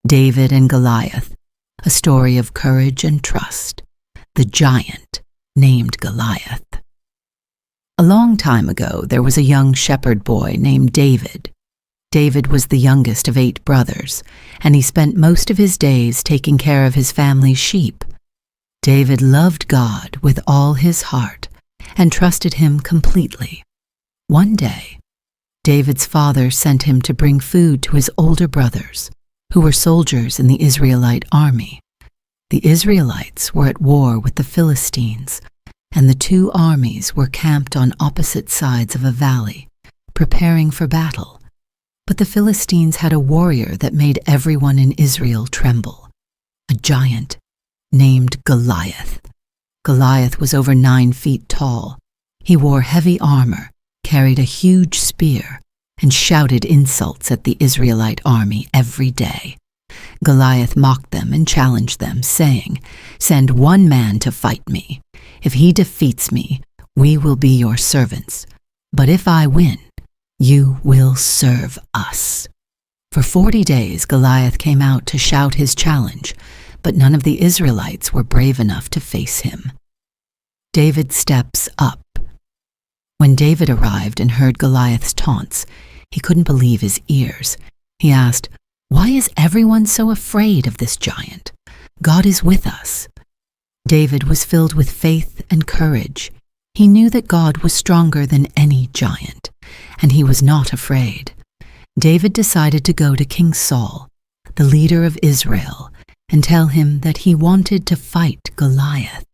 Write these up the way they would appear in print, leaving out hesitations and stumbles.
David and Goliath, a story of courage and trust. The giant named Goliath. A long time ago, there was a young shepherd boy named David. David was the youngest of 8 brothers, and he spent most of his days taking care of his family's sheep. David loved God with all his heart and trusted him completely. One day, David's father sent him to bring food to his older brothers, who were soldiers in the Israelite army. The Israelites were at war with the Philistines, and the 2 armies were camped on opposite sides of a valley, preparing for battle. But the Philistines had a warrior that made everyone in Israel tremble, a giant named Goliath. Goliath was over 9 feet tall. He wore heavy armor, carried a huge spear, and shouted insults at the Israelite army every day. Goliath mocked them and challenged them, saying, "Send 1 man to fight me. If he defeats me, we will be your servants. But if I win, you will serve us." For 40 days, Goliath came out to shout his challenge, but none of the Israelites were brave enough to face him. David steps up. When David arrived and heard Goliath's taunts, he couldn't believe his ears. He asked, "Why is everyone so afraid of this giant? God is with us." David was filled with faith and courage. He knew that God was stronger than any giant, and he was not afraid. David decided to go to King Saul, the leader of Israel, and tell him that he wanted to fight Goliath.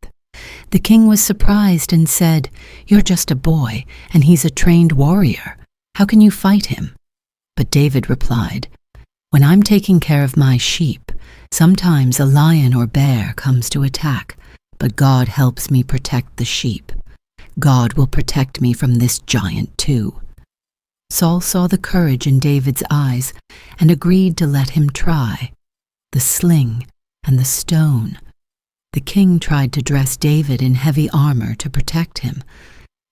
The king was surprised and said, "You're just a boy, and he's a trained warrior. How can you fight him?" But David replied, "When I'm taking care of my sheep, sometimes a lion or bear comes to attack, but God helps me protect the sheep. God will protect me from this giant too." Saul saw the courage in David's eyes and agreed to let him try. The sling and the stone. The king tried to dress David in heavy armor to protect him,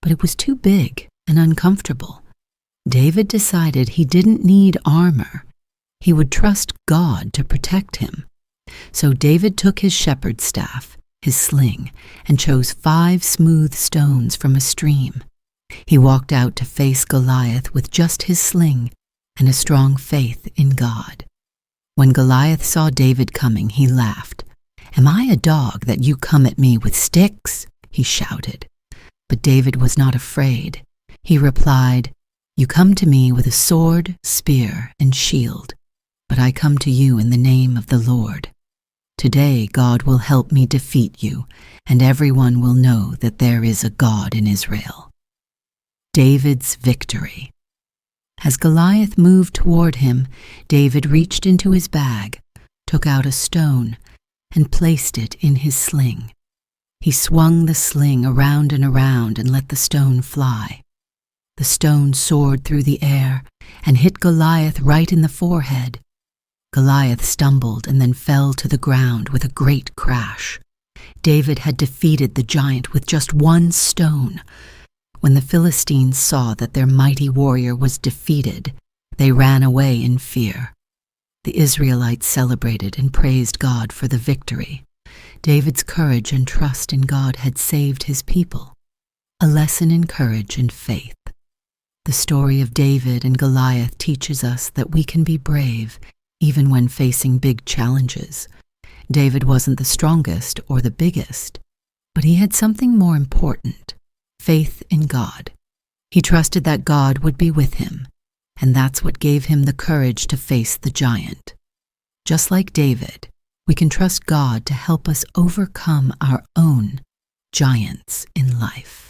but it was too big and uncomfortable. David decided he didn't need armor. He would trust God to protect him. So David took his shepherd's staff, his sling, and chose 5 smooth stones from a stream. He walked out to face Goliath with just his sling and a strong faith in God. When Goliath saw David coming, he laughed. "Am I a dog that you come at me with sticks?" he shouted. But David was not afraid. He replied, "You come to me with a sword, spear, and shield, but I come to you in the name of the Lord. Today God will help me defeat you, and everyone will know that there is a God in Israel." David's victory. As Goliath moved toward him, David reached into his bag, took out a stone, and placed it in his sling. He swung the sling around and around and let the stone fly. The stone soared through the air and hit Goliath right in the forehead. Goliath stumbled and then fell to the ground with a great crash. David had defeated the giant with just 1 stone. When the Philistines saw that their mighty warrior was defeated, they ran away in fear. The Israelites celebrated and praised God for the victory. David's courage and trust in God had saved his people. A lesson in courage and faith. The story of David and Goliath teaches us that we can be brave even when facing big challenges. David wasn't the strongest or the biggest, but he had something more important: faith in God. He trusted that God would be with him, and that's what gave him the courage to face the giant. Just like David, we can trust God to help us overcome our own giants in life.